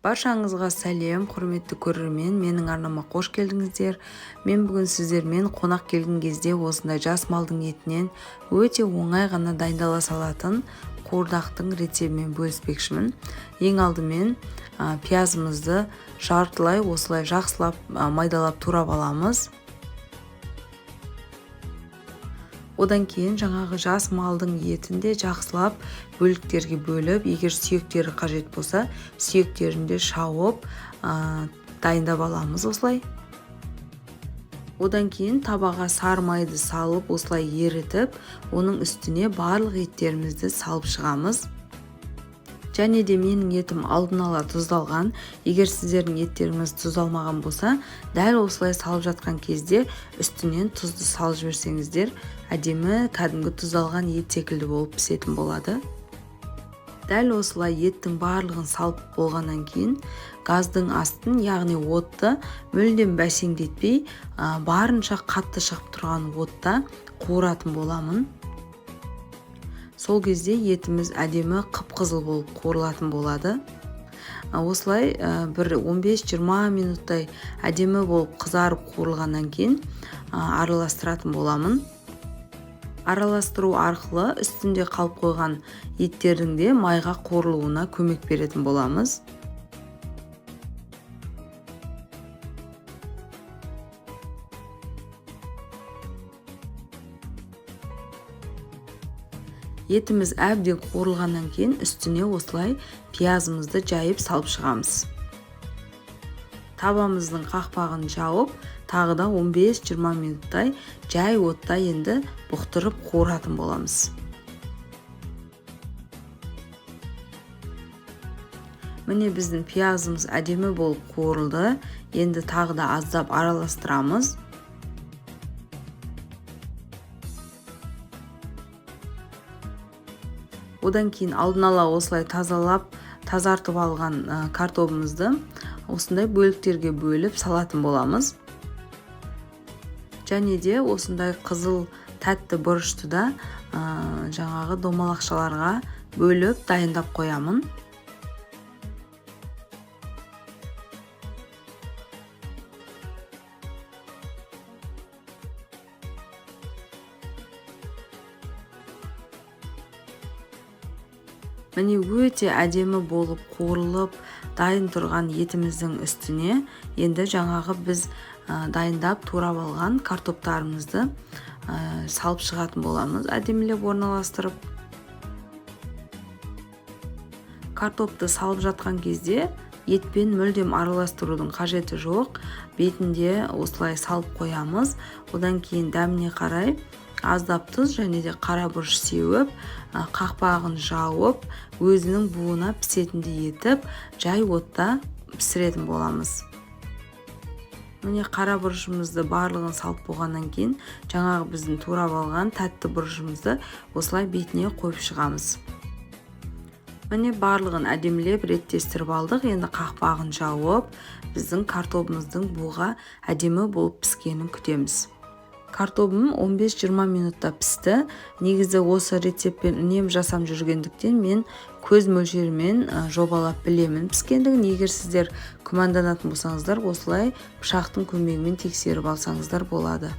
Баршаңызға сәлем, құрметті көрермен, менің арнама қош келдіңіздер. Мен бүгін сіздермен қонақ келген кезде осындай жас малдың етінен өте оңай ғана дайындала салатын қуырдақтың рецебімен бөліспекшімін. Ең алдымен пиязымызды жартылай осылай жақсылап майдалап турап аламыз. Одан кейін жаңағы жас малдың етінде жақсылап бөліктерге бөліп, егер сүйектері қажет болса, сүйектерінде шауып дайындап аламыз осылай. Одан кейін табаға сары майды салып, осылай ерітіп, оның үстіне барлық еттерімізді салып шығамыз. Және де менің етім алдын ала тұздалған. Егер сіздердің еттеріңіз тұздалмаған болса, дәл осылай салып жатқан кезде үстінен тұзды салып жіберсеңіздер, әдемі кәдімгі тұздалған ет секілді болып пісетін болады. Дәл осылай еттің барлығын салып болғаннан кейін газдың астын, яғни отты мүлдем бәсеңдетпей, барынша қатты шығып тұрған отта қуыратын боламын. Сол кезде етіміз әдемі қып-қызыл болып қуырылатын болады. Осылай бір 15-20 минуттай әдемі болып қызарып қуырылғаннан кейін араластыратын боламын. Араластыру арқылы үстінде қалып қойған еттердің де майға қуырылуына көмек беретін боламыз. Етіміз әбден қуырылғаннан кейін үстіне осылай пиязымызды жайып салып шығамыз. Табамыздың қақпағын жауып, тағы да 15-20 минуттай жай отта енді бұқтырып қуыратын боламыз. Міне біздің пиязымыз әдемі болып қуырылды. Енді тағы да аздап араластырамыз. Одан кейін алдын ала осылай тазартып алған картобымызды осындай бөліктерге бөліп салатын боламыз. Және де осындай қызыл тәтті бұрышты да жаңағы домалақшаларға бөліп дайындап қоямын. Міне өте әдемі болып қуырылып дайын тұрған етіміздің үстіне енді жаңағы біз дайындап турап алған картоптарымызды салып шығатын боламыз, әдемілеп орналастырып. Картопты салып жатқан кезде етпен мүлдем араластырудың қажеті жоқ. Бетінде осылай салып қоямыз. Одан кейін дәміне қарай аздап тұз және де қара бұрыш сеуіп, қақпағын жауып, өзінің буына пісетіндей етіп, жай отта пісіретін боламыз. Міне қара бұрышымызды барлығын салып болғаннан кейін, жаңағы біздің турап алған тәтті бұрышымызды осылай бетіне қойып шығамыз. Міне барлығын әдемілеп реттестіріп алдық. Енді қақпағын жауып, біздің картобымыздың буға әдемі болып піскенін күтеміз. Картобым 15-20 минутта пісті. Негізі осы рецептпен үнемі жасап жүргендіктен мен көз мөлшерімен жобалап білемін піскендігін. Егер сіздер күмәнданатын болсаңыздар, осылай пышақтың көмегімен тексеріп алсаңыздар болады.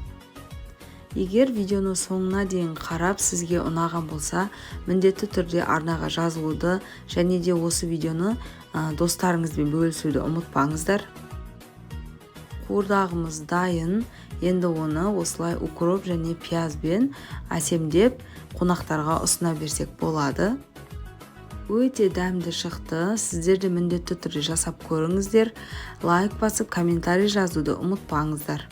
Егер видеоны соңына дейін қарап сізге ұнаған болса, міндетті түрде арнаға жазылуды және де осы видеоны достарыңызбен бөлісуді ұмытпаңыздар. Қуырдағымыз дайын. Енді оны осылай укроп және пиязбен әсемдеп қонақтарға ұсына берсек болады. Өте дәмді шықты. Сіздер де міндетті түрде жасап көріңіздер. Лайк басып, комментарий жазуды ұмытпаңыздар.